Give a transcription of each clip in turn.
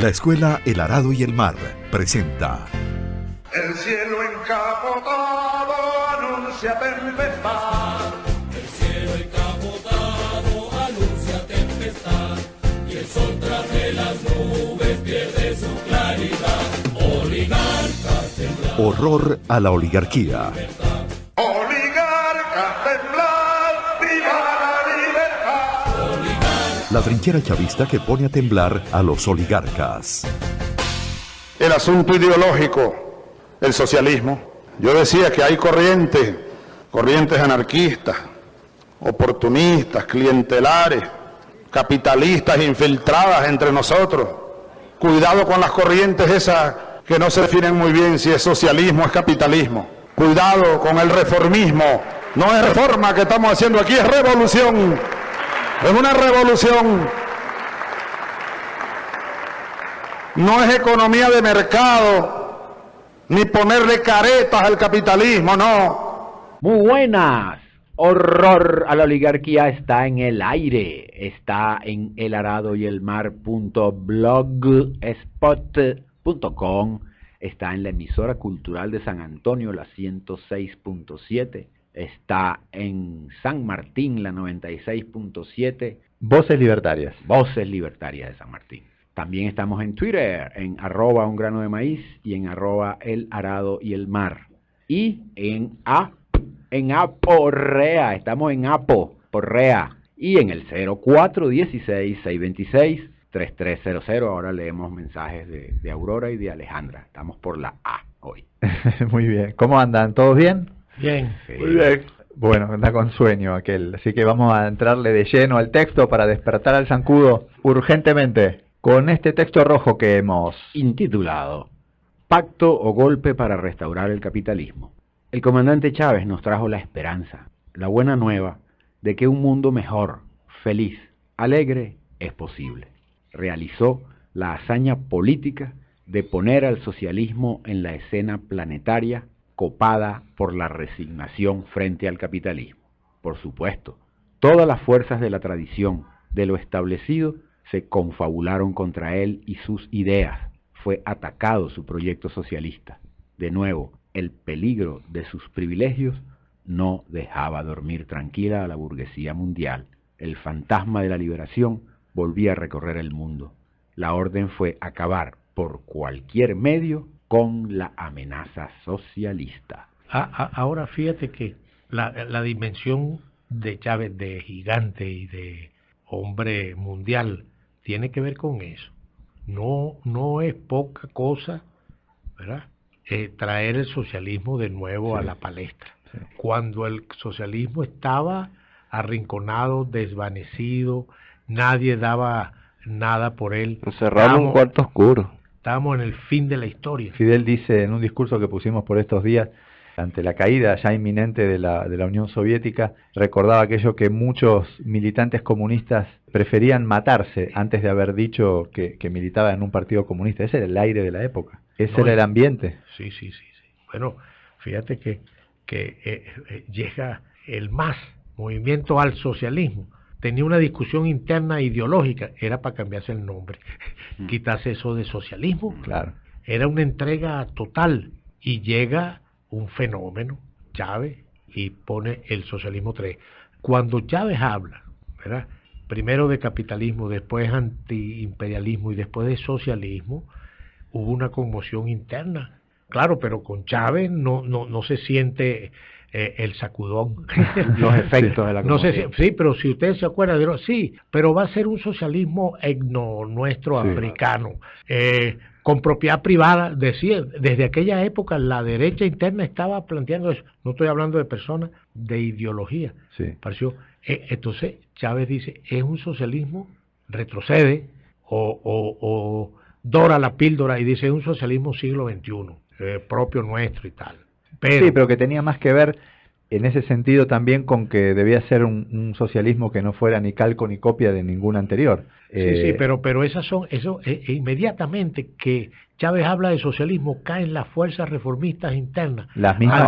La Escuela El Arado y el Mar presenta El cielo encapotado anuncia tempestad. El cielo encapotado anuncia tempestad. Y el sol tras de las nubes pierde su claridad. Oligarcas temblar. Horror a la oligarquía. Oligarcas temblar, viva la libertad. La trinchera chavista que pone a temblar a los oligarcas. El asunto ideológico, el socialismo. Yo decía que hay corrientes anarquistas, oportunistas, clientelares, capitalistas infiltradas entre nosotros. Cuidado con las corrientes esas que no se definen muy bien si es socialismo o es capitalismo. Cuidado con el reformismo. No es reforma que estamos haciendo aquí, es revolución. Es una revolución. No es economía de mercado, ni ponerle caretas al capitalismo, no. Muy buenas. Horror a la oligarquía está en el aire. Está en elaradoyelmar.blogspot.com. Está en la emisora cultural de San Antonio, la 106.7. Está en San Martín, la 96.7. Voces Libertarias. Voces Libertarias de San Martín. También estamos en Twitter, en @ungrano_de_maíz y en @el_arado_y_el_mar. Y en Aporrea, estamos en Aporrea. Y en el 0416-626-3300. Ahora leemos mensajes de Aurora y de Alejandra. Estamos por la A hoy. Muy bien. ¿Cómo andan? ¿Todos bien? Bien. Muy bien. Bueno, anda con sueño aquel. Así que vamos a entrarle de lleno al texto para despertar al zancudo urgentemente. Con este texto rojo que hemos intitulado Pacto o golpe para restaurar el capitalismo. El comandante Chávez nos trajo la esperanza, la buena nueva de que un mundo mejor, feliz, alegre es posible. Realizó la hazaña política de poner al socialismo en la escena planetaria copada por la resignación frente al capitalismo. Por supuesto, todas las fuerzas de la tradición, de lo establecido, se confabularon contra él y sus ideas. Fue atacado su proyecto socialista. De nuevo, el peligro de sus privilegios no dejaba dormir tranquila a la burguesía mundial. El fantasma de la liberación volvía a recorrer el mundo. La orden fue acabar por cualquier medio con la amenaza socialista. Ahora fíjate que la dimensión de Chávez de gigante y de hombre mundial tiene que ver con eso. No es poca cosa, ¿verdad? Traer el socialismo de nuevo a la palestra. Sí. Cuando el socialismo estaba arrinconado, desvanecido, nadie daba nada por él. Encerrado en un cuarto oscuro. Estábamos en el fin de la historia. Fidel dice en un discurso que pusimos por estos días, ante la caída ya inminente de la Unión Soviética, recordaba aquello que muchos militantes comunistas preferían matarse antes de haber dicho que militaban en un partido comunista. Ese era el aire de la época, ese era el ambiente. Sí. Bueno, fíjate que llega el MAS, Movimiento al Socialismo. Tenía una discusión interna ideológica, era para cambiarse el nombre, quitarse eso de socialismo. Claro. Era una entrega total y llega un fenómeno, Chávez, y pone el socialismo 3. Cuando Chávez habla, ¿verdad?, primero de capitalismo, después antiimperialismo y después de socialismo, hubo una conmoción interna. Claro, pero con Chávez no se siente el sacudón. Los efectos de la conmoción. Sí, pero si ustedes se acuerdan, sí, pero va a ser un socialismo etno nuestro, sí, africano. Con propiedad privada, decía, desde aquella época la derecha interna estaba planteando eso. No estoy hablando de personas, de ideología. Sí. Pareció. Entonces Chávez dice, es un socialismo, retrocede o dora la píldora y dice, es un socialismo siglo XXI, propio nuestro y tal. Sí, pero que tenía más que ver en ese sentido también con que debía ser un socialismo que no fuera ni calco ni copia de ningún anterior. Sí, pero esas son, inmediatamente que Chávez habla de socialismo, caen las fuerzas reformistas internas. Las mismas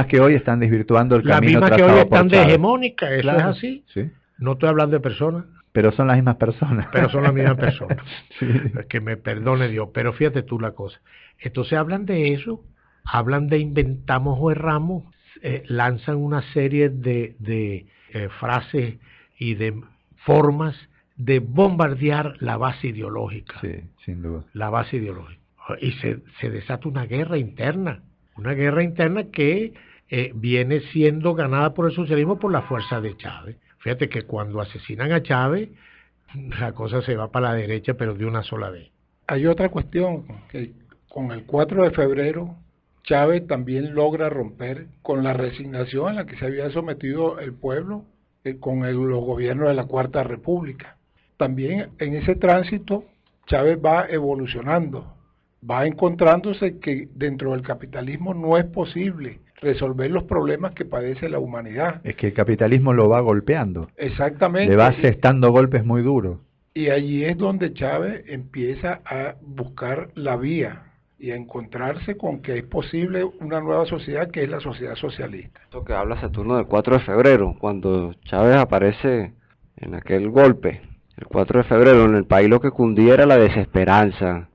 que hoy están desvirtuando el camino trazado por Chávez. Las mismas que hoy están de hegemónica, eso claro, es así. Sí. No estoy hablando de personas. Pero son las mismas personas. Pero son las mismas personas. Sí. Que me perdone Dios. Pero fíjate tú la cosa. Entonces hablan de eso, hablan de inventamos o erramos, lanzan una serie de frases y de formas de bombardear la base ideológica. Sí, sin duda. La base ideológica. Y se desata una guerra interna que viene siendo ganada por el socialismo por la fuerza de Chávez. Fíjate que cuando asesinan a Chávez, la cosa se va para la derecha, pero de una sola vez. Hay otra cuestión, que con el 4 de febrero Chávez también logra romper con la resignación a la que se había sometido el pueblo con los gobiernos de la Cuarta República. También en ese tránsito Chávez va evolucionando, va encontrándose que dentro del capitalismo no es posible resolver los problemas que padece la humanidad. Es que el capitalismo lo va golpeando. Exactamente. Le va asestando golpes muy duros. Y allí es donde Chávez empieza a buscar la vía y a encontrarse con que es posible una nueva sociedad, que es la sociedad socialista. Esto que habla Saturno del 4 de febrero, cuando Chávez aparece en aquel golpe, el 4 de febrero, en el país lo que cundía era la desesperanza,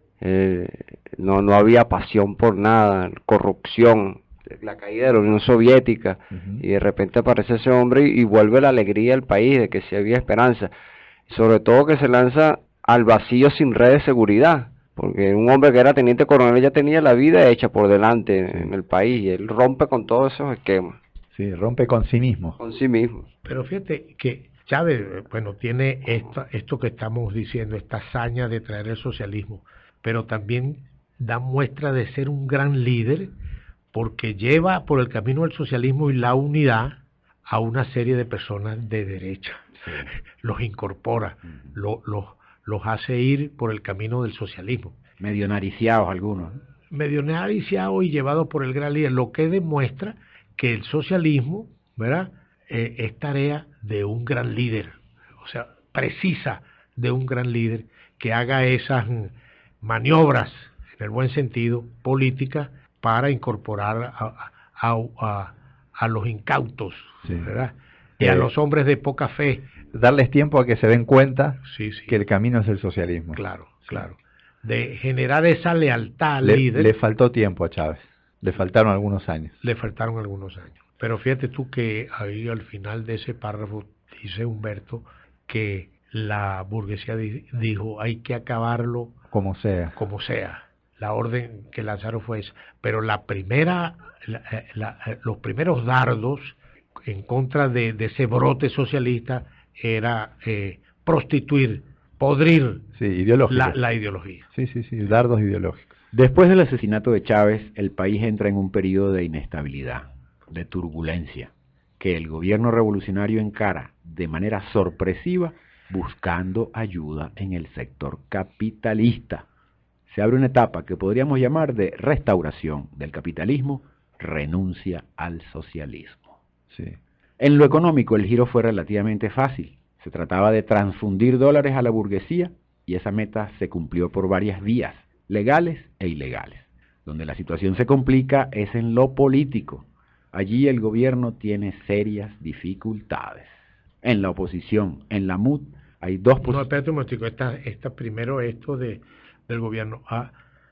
no había pasión por nada, corrupción, la caída de la Unión Soviética, y de repente aparece ese hombre y vuelve la alegría al país de que sí había esperanza, sobre todo que se lanza al vacío sin red de seguridad, porque un hombre que era teniente coronel ya tenía la vida hecha por delante en el país, y él rompe con todos esos esquemas. Sí, rompe con sí mismo. Con sí mismo. Pero fíjate que Chávez, bueno, tiene esto que estamos diciendo, esta hazaña de traer el socialismo, pero también da muestra de ser un gran líder, porque lleva por el camino del socialismo y la unidad a una serie de personas de derecha. Sí. Los incorpora, los hace ir por el camino del socialismo. Medio nariciados algunos. Medio nariciados y llevados por el gran líder, lo que demuestra que el socialismo, ¿verdad?, es tarea de un gran líder, o sea, precisa de un gran líder que haga esas maniobras, en el buen sentido, políticas, para incorporar a los incautos, sí, ¿verdad?, y a los hombres de poca fe. Darles tiempo a que se den cuenta que el camino es el socialismo. Claro, claro. De generar esa lealtad al líder. Le faltó tiempo a Chávez, le faltaron algunos años. Le faltaron algunos años. Pero fíjate tú que ahí al final de ese párrafo dice Humberto que la burguesía dijo hay que acabarlo como sea. Como sea. La orden que lanzaron fue esa. Pero la primera, los primeros dardos en contra de ese brote socialista era prostituir, podrir la ideología. Sí, dardos ideológicos. Después del asesinato de Chávez, el país entra en un periodo de inestabilidad, de turbulencia, que el gobierno revolucionario encara de manera sorpresiva, buscando ayuda en el sector capitalista. Se abre una etapa que podríamos llamar de restauración del capitalismo, renuncia al socialismo. Sí. En lo económico el giro fue relativamente fácil. Se trataba de transfundir dólares a la burguesía y esa meta se cumplió por varias vías, legales e ilegales. Donde la situación se complica es en lo político. Allí el gobierno tiene serias dificultades. En la oposición, en la MUD, hay dos posiciones. No, espérate un momentico, primero esto del gobierno.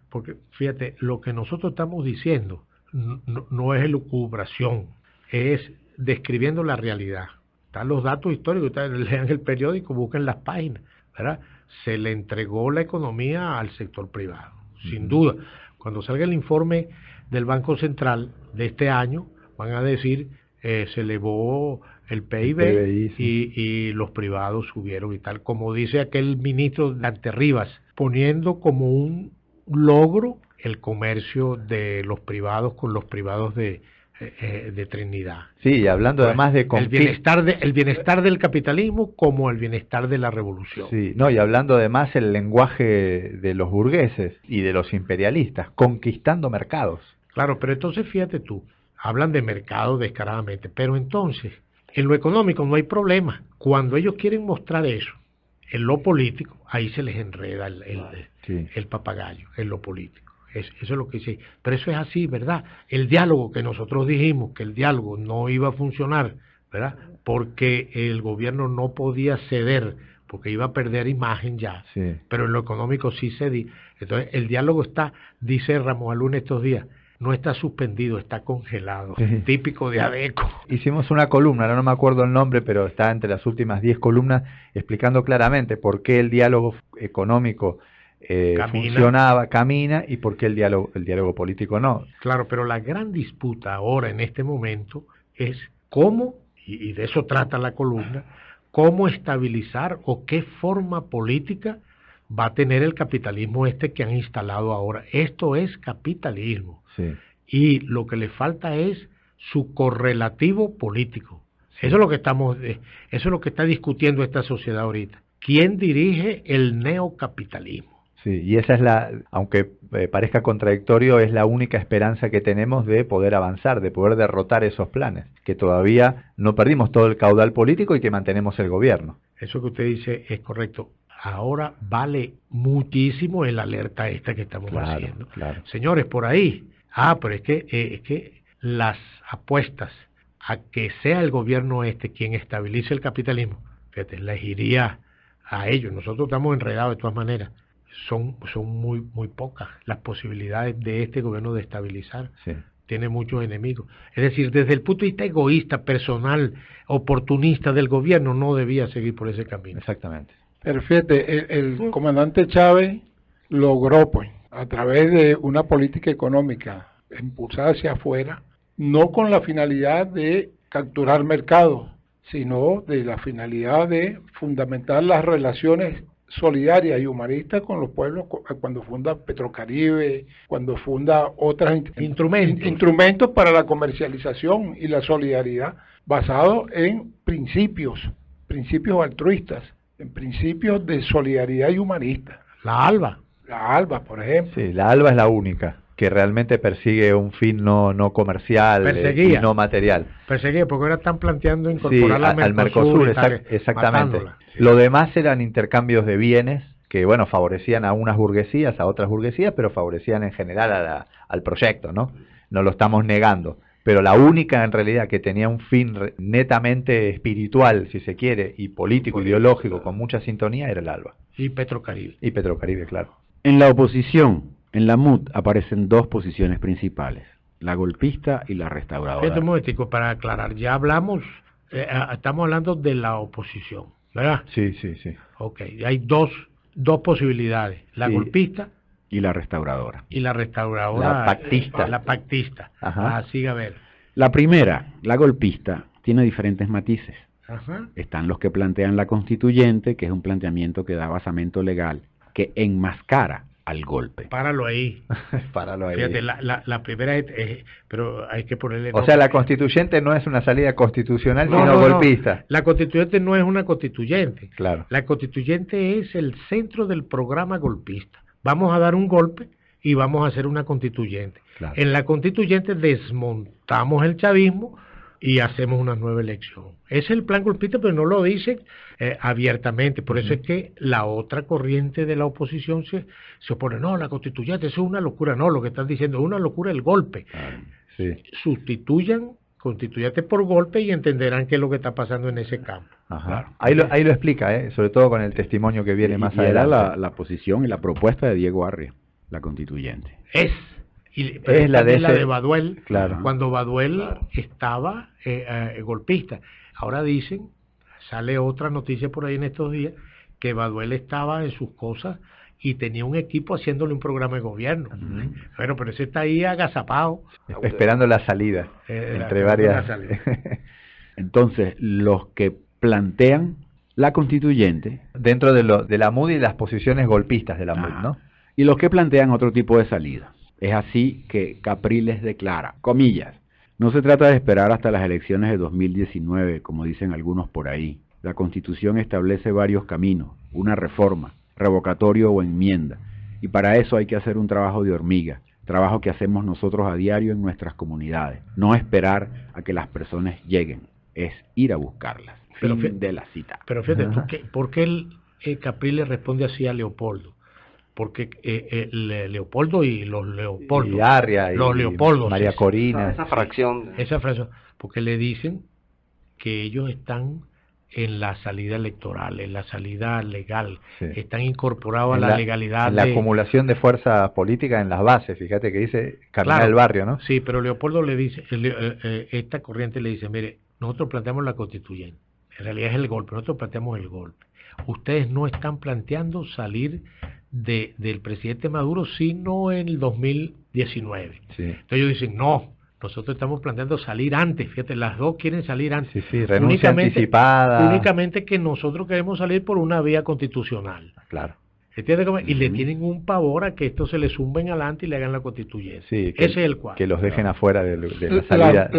Porque fíjate, lo que nosotros estamos diciendo no es elucubración, es describiendo la realidad. Están los datos históricos, ustedes lean el periódico, busquen las páginas, ¿verdad? Se le entregó la economía al sector privado, sin duda. Cuando salga el informe del Banco Central de este año, van a decir, se elevó el PIB y los privados subieron y tal, como dice aquel ministro Dante Rivas, poniendo como un logro el comercio de los privados con los privados de Trinidad. Sí, hablando además de el bienestar del capitalismo como el bienestar de la revolución. Sí, no, y hablando además el lenguaje de los burgueses y de los imperialistas, conquistando mercados. Claro, pero entonces fíjate tú, hablan de mercado descaradamente, pero entonces en lo económico no hay problema. Cuando ellos quieren mostrar eso en lo político, ahí se les enreda el papagayo en lo político. Eso es lo que dice. Pero eso es así, ¿verdad? El diálogo que nosotros dijimos que el diálogo no iba a funcionar, ¿verdad? Porque el gobierno no podía ceder porque iba a perder imagen ya, Sí. pero en lo económico sí se di. Entonces, el diálogo está, dice Ramos Aluna estos días, no está suspendido, está congelado, Sí. típico de Adeco. Hicimos una columna, ahora no me acuerdo el nombre, pero está entre las últimas 10 columnas, explicando claramente por qué el diálogo económico funcionaba, camina, y por qué el diálogo político no. Claro, pero la gran disputa ahora, en este momento, es cómo, y de eso trata la columna, cómo estabilizar o qué forma política va a tener el capitalismo que han instalado ahora. Esto es capitalismo. Sí. Y lo que le falta es su correlativo político. Sí. Eso es lo que eso es lo que está discutiendo esta sociedad ahorita. ¿Quién dirige el neocapitalismo? Sí, y esa es aunque parezca contradictorio, es la única esperanza que tenemos de poder avanzar, de poder derrotar esos planes, que todavía no perdimos todo el caudal político y que mantenemos el gobierno. Eso que usted dice es correcto. Ahora vale muchísimo el alerta que estamos haciendo. Claro. Señores, por ahí. Pero es que las apuestas a que sea el gobierno quien estabilice el capitalismo, fíjate, les iría a ellos. Nosotros estamos enredados de todas maneras. Son muy pocas las posibilidades de este gobierno de estabilizar. Sí. Tiene muchos enemigos. Es decir, desde el punto de vista egoísta, personal, oportunista del gobierno, no debía seguir por ese camino. Exactamente. Pero fíjate, el comandante Chávez logró, pues, a través de una política económica impulsada hacia afuera, no con la finalidad de capturar mercados, sino de la finalidad de fundamentar las relaciones solidarias y humanistas con los pueblos, cuando funda Petrocaribe, cuando funda otros instrumentos para la comercialización y la solidaridad, basados en principios altruistas, en principios de solidaridad y humanista. La ALBA, por ejemplo. Sí, la ALBA es la única que realmente persigue un fin no comercial y no material. Perseguía, porque ahora están planteando incorporarla al Mercosur, exactamente. Sí. Lo demás eran intercambios de bienes que, bueno, favorecían a unas burguesías, a otras burguesías, pero favorecían en general al proyecto, ¿no? No lo estamos negando. Pero la única, en realidad, que tenía un fin netamente espiritual, si se quiere, y político, ideológico, con mucha sintonía, era el ALBA. Y Petrocaribe. Y Petrocaribe, claro. En la oposición, en la MUD, aparecen dos posiciones principales, la golpista y la restauradora. Fíjate un momentico, para aclarar, ya hablamos, estamos hablando de la oposición, ¿verdad? Sí. Ok, hay dos posibilidades, la golpista y la restauradora. Y la restauradora. La pactista. Ajá. Siga a ver. La primera, la golpista, tiene diferentes matices. Ajá. Están los que plantean la constituyente, que es un planteamiento que da basamento legal, que enmascara al golpe. Páralo ahí. Páralo ahí. Fíjate, la primera es, pero hay que ponerle... O sea, la constituyente no es una salida constitucional, sino golpista. No. La constituyente no es una constituyente. Claro. La constituyente es el centro del programa golpista. Vamos a dar un golpe y vamos a hacer una constituyente. Claro. En la constituyente desmontamos el chavismo y hacemos una nueva elección. Ese es el plan golpista, pero no lo dicen abiertamente. Por eso es que la otra corriente de la oposición se opone. No, la constituyente, eso es una locura. No, lo que están diciendo es una locura el golpe. Sí. Sustituyan constituyente por golpe y entenderán qué es lo que está pasando en ese campo. Ajá. Ahí lo explica, sobre todo con el testimonio que viene más adelante. Era la posición y la propuesta de Diego Arria, la constituyente. Es la de Baduel, claro. Cuando Baduel estaba golpista. Ahora dicen, sale otra noticia por ahí en estos días, que Baduel estaba en sus cosas y tenía un equipo haciéndole un programa de gobierno. Bueno, pero ese está ahí agazapado. Esperando la salida, entre varias... Entonces, los que plantean la constituyente... Dentro de la MUD y las posiciones golpistas de la MUD, ¿no? Y los que plantean otro tipo de salida. Es así que Capriles declara, comillas, no se trata de esperar hasta las elecciones de 2019, como dicen algunos por ahí. La Constitución establece varios caminos, una reforma, revocatorio o enmienda, y para eso hay que hacer un trabajo de hormiga, trabajo que hacemos nosotros a diario en nuestras comunidades. No esperar a que las personas lleguen, es ir a buscarlas. Fin de la cita. Pero fíjate, ¿por qué Capriles responde así a Leopoldo? Porque Leopoldo y los Leopoldos, y Arria, los Leopoldos, María Corina, esa fracción, porque le dicen que ellos están en la salida electoral, en la salida legal. Sí. Están incorporados a En la legalidad. en la acumulación de fuerza política en las bases, fíjate que dice caminar Claro, el barrio, ¿no? Sí, pero Leopoldo le dice, esta corriente le dice, mire, nosotros planteamos la constituyente, en realidad es el golpe, nosotros planteamos el golpe. Ustedes no están planteando salir del presidente Maduro, sino en el 2019. Sí. Entonces ellos dicen, no, nosotros estamos planteando salir antes, fíjate, las dos quieren salir antes. Sí, sí, renuncia anticipada. Únicamente que nosotros queremos salir por una vía constitucional. Claro. ¿Entiendes cómo? Y le tienen un pavor a que esto se le zumben adelante y le hagan la constituyente. Sí, ese es el cuadro. Que los dejen afuera de la salida.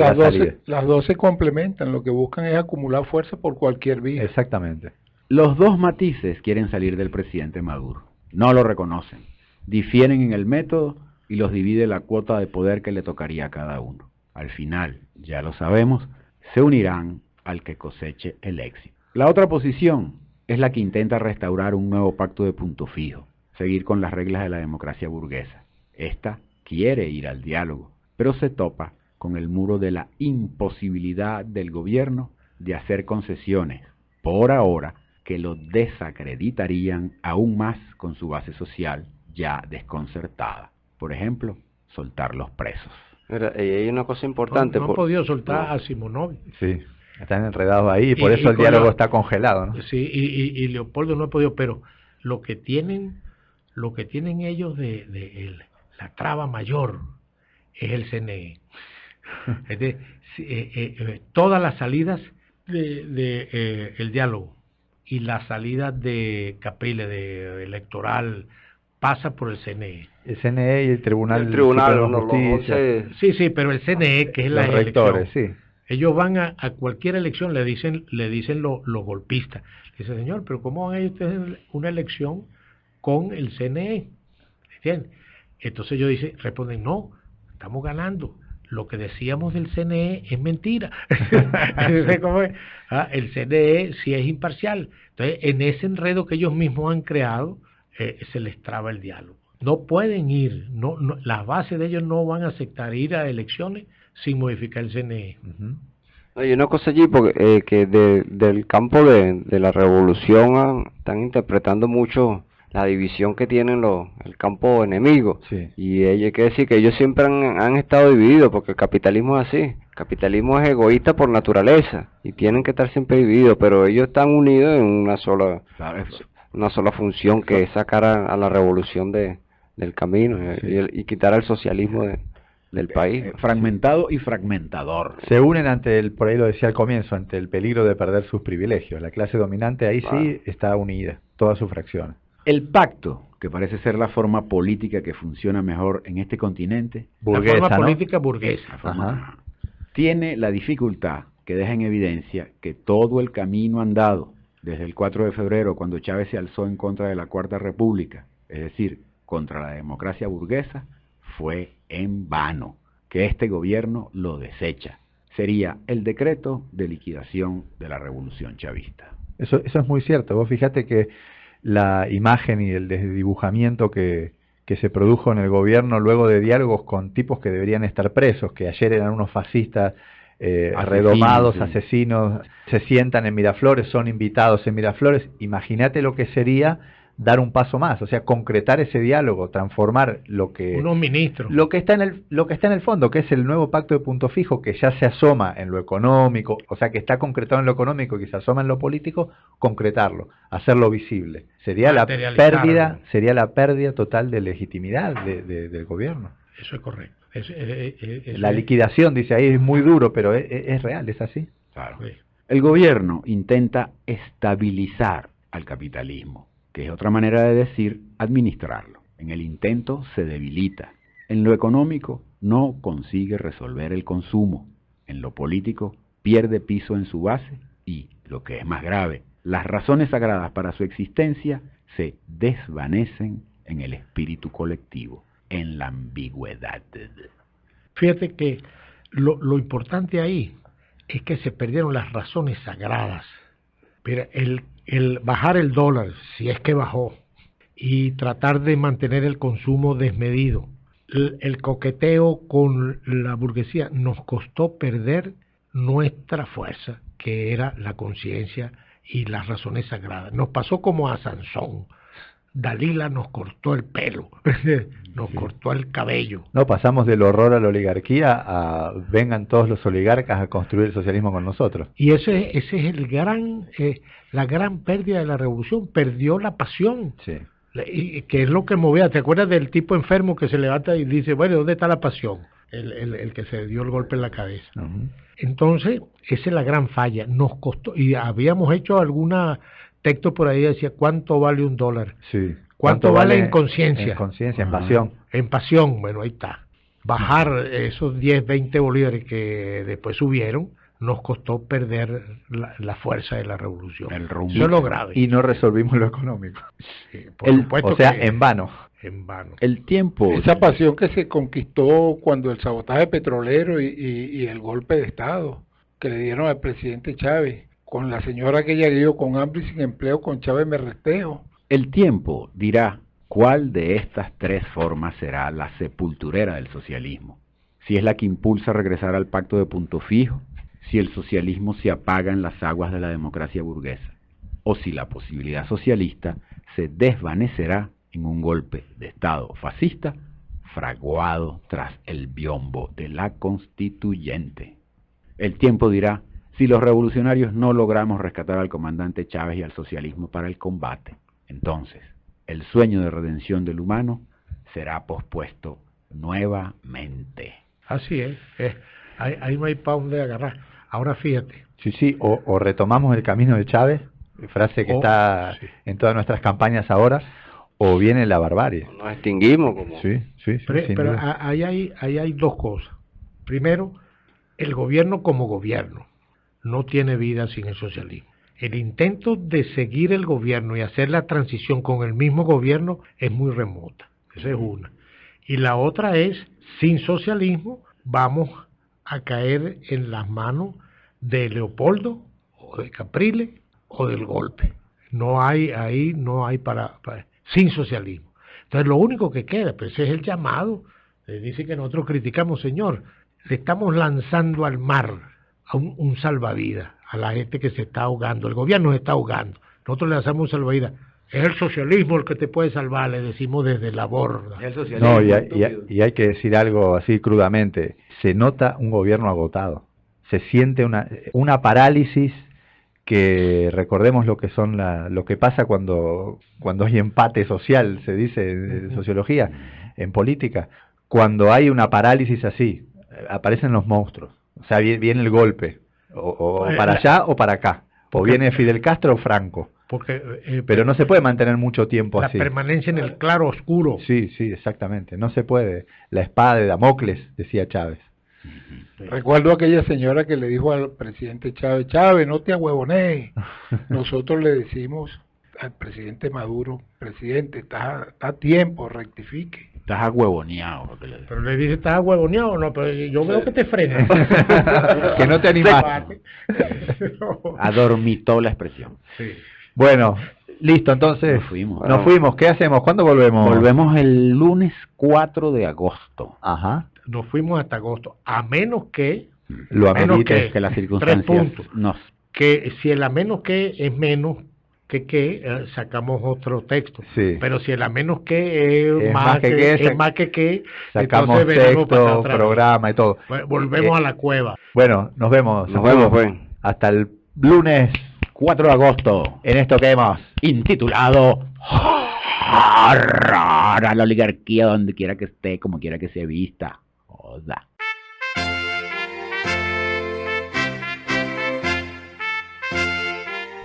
Las dos se complementan, lo que buscan es acumular fuerza por cualquier vía. Exactamente. Los dos matices quieren salir del presidente Maduro. No lo reconocen. Difieren en el método y los divide la cuota de poder que le tocaría a cada uno. Al final, ya lo sabemos, se unirán al que coseche el éxito. La otra posición es la que intenta restaurar un nuevo pacto de punto fijo, seguir con las reglas de la democracia burguesa. Esta quiere ir al diálogo, pero se topa con el muro de la imposibilidad del gobierno de hacer concesiones, por ahora, que lo desacreditarían aún más con su base social ya desconcertada. Por ejemplo, soltar los presos. Mira, y hay una cosa importante. No han podido soltar a Simonovic. Sí, están enredados ahí y por eso el diálogo está congelado, ¿no? Sí, y Leopoldo no ha podido, pero lo que tienen ellos la traba mayor es el CNE. Todas las salidas el diálogo y la salida de Capriles, de electoral, pasa por el CNE. El CNE y el Tribunal Supremo de Justicia. Sí, pero el CNE, que es la los rectores, elección. sí. Ellos van a cualquier elección, le dicen los golpistas. Dice, señor, pero ¿cómo van a ir ustedes una elección con el CNE? ¿Entienden? Entonces ellos responden, no, estamos ganando. Lo que decíamos del CNE es mentira. ¿Cómo es? El CNE sí es imparcial. Entonces, en ese enredo que ellos mismos han creado, se les traba el diálogo. No pueden ir, las bases de ellos no van a aceptar ir a elecciones sin modificar el CNE. Hay una cosa allí porque, que del campo de la revolución están interpretando mucho la división que tienen el campo enemigo. Sí. Y hay que decir que ellos siempre han estado divididos porque el capitalismo es así. El capitalismo es egoísta por naturaleza y tienen que estar siempre divididos, pero ellos están unidos en una sola función, que es sacar a la revolución del camino, sí, y quitar al socialismo del país. Fragmentado y fragmentador. Se unen por ahí lo decía al comienzo, ante el peligro de perder sus privilegios. La clase dominante ahí sí está unida, todas sus fracciones. El pacto, que parece ser la forma política que funciona mejor en este continente, burguesa, la forma política burguesa, tiene la dificultad que deja en evidencia que todo el camino andado desde el 4 de febrero, cuando Chávez se alzó en contra de la Cuarta República, es decir, contra la democracia burguesa, fue en vano, que este gobierno lo desecha. Sería el decreto de liquidación de la revolución chavista. Eso es muy cierto. Vos fíjate que la imagen y el desdibujamiento que se produjo en el gobierno luego de diálogos con tipos que deberían estar presos, que ayer eran unos fascistas redomados, sí, asesinos, se sientan en Miraflores, son invitados en Miraflores. Imagínate lo que sería dar un paso más, o sea, concretar ese diálogo, transformar unos ministros, lo que está en el fondo, que es el nuevo pacto de punto fijo, que ya se asoma en lo económico, o sea, que está concretado en lo económico y que se asoma en lo político, concretarlo, hacerlo visible. Sería la pérdida total de legitimidad del gobierno. Eso es correcto. La liquidación, dice ahí, es muy duro, pero es real, es así. Claro. Sí. El gobierno intenta estabilizar al capitalismo, que es otra manera de decir administrarlo. En el intento se debilita. En lo económico no consigue resolver el consumo. En lo político pierde piso en su base y, lo que es más grave, las razones sagradas para su existencia se desvanecen en el espíritu colectivo, en la ambigüedad. Fíjate que lo importante ahí es que se perdieron las razones sagradas. Mira, el bajar el dólar, si es que bajó, y tratar de mantener el consumo desmedido, el coqueteo con la burguesía nos costó perder nuestra fuerza que era la conciencia y las razones sagradas. Nos pasó como a Sansón. Dalila nos cortó el pelo, nos cortó el cabello. No, pasamos del horror a la oligarquía a vengan todos los oligarcas a construir el socialismo con nosotros. Y ese es la gran pérdida de la revolución, perdió la pasión. Sí. Y que es lo que movía. ¿Te acuerdas del tipo enfermo que se levanta y dice, bueno, ¿dónde está la pasión? El que se dio el golpe en la cabeza. Uh-huh. Entonces, esa es la gran falla. Nos costó, y habíamos hecho alguna texto por ahí, decía, ¿cuánto vale $1? Sí. ¿Cuánto vale en conciencia? En conciencia, en pasión. En pasión, bueno, ahí está. Bajar esos 10, 20 bolívares que después subieron, nos costó perder la fuerza de la revolución. El rumbo. Eso es lo grave. Y no resolvimos lo económico. Sí, por supuesto o sea, que en vano. en vano. El tiempo. Esa pasión que se conquistó cuando el sabotaje petrolero y el golpe de Estado que le dieron al presidente Chávez, con la señora que ella dio con hambre y sin empleo, con Chávez me resteo. El tiempo dirá cuál de estas tres formas será la sepulturera del socialismo. Si es la que impulsa a regresar al pacto de punto fijo, si el socialismo se apaga en las aguas de la democracia burguesa, o si la posibilidad socialista se desvanecerá en un golpe de Estado fascista fraguado tras el biombo de la constituyente. El tiempo dirá si los revolucionarios no logramos rescatar al comandante Chávez y al socialismo para el combate. Entonces, el sueño de redención del humano será pospuesto nuevamente. Así es. Ahí no hay para dónde agarrar. Ahora fíjate. Sí, o retomamos el camino de Chávez, frase que está en todas nuestras campañas ahora, o viene la barbarie. Nos extinguimos como... Sí, Pero ahí hay dos cosas. Primero, el gobierno como gobierno no tiene vida sin el socialismo. El intento de seguir el gobierno y hacer la transición con el mismo gobierno es muy remota. Esa es una. Y la otra es, sin socialismo vamos a caer en las manos de Leopoldo o de Capriles o del golpe. No hay para sin socialismo. Entonces lo único que queda, pues es el llamado. Dice que nosotros criticamos, señor, le estamos lanzando al mar a un salvavidas a la gente que se está ahogando. El gobierno se está ahogando. Nosotros le lanzamos un salvavidas. Es el socialismo el que te puede salvar, le decimos desde la borda. No, y hay que decir algo así crudamente. Se nota un gobierno agotado. Se siente una parálisis que, recordemos lo que son lo que pasa cuando hay empate social, se dice en sociología, en política. Cuando hay una parálisis así, aparecen los monstruos. O sea, viene el golpe, o para allá o para acá. O viene Fidel Castro o Franco. Pero no se puede mantener mucho tiempo así. La permanencia en el claro oscuro. Sí, exactamente. No se puede. La espada de Damocles, decía Chávez. Recuerdo a aquella señora que le dijo al presidente Chávez, Chávez, no te ahuevonees. Nosotros le decimos al presidente Maduro, presidente, está a tiempo, rectifique. Estás agüevoneado. Pero le dice, ¿estás agüevoneado o no? Pero yo veo que te frenas. Que no te animaste. Adormitó la expresión. Sí. Bueno, listo, entonces nos fuimos. ¿Qué hacemos? ¿Cuándo volvemos? Volvemos el lunes 4 de agosto. Ajá. Nos fuimos hasta agosto, a menos que lo amerite, que las circunstancias que si el a menos que es menos que sacamos otro texto. Sí. Pero si el a menos que es más que sacamos texto, programa y todo. Volvemos a la cueva. Bueno, nos vemos. Nos vemos, pues. Hasta el lunes 4 de agosto, en esto que hemos intitulado a la oligarquía donde quiera que esté, como quiera que se vista. Joda.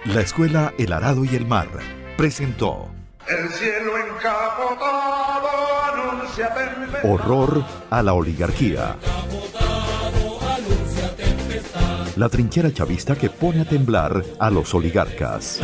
La Escuela El Arado y el Mar presentó El cielo encapotado anuncia tempestad. Horror a la oligarquía. La trinchera chavista que pone a temblar a los oligarcas.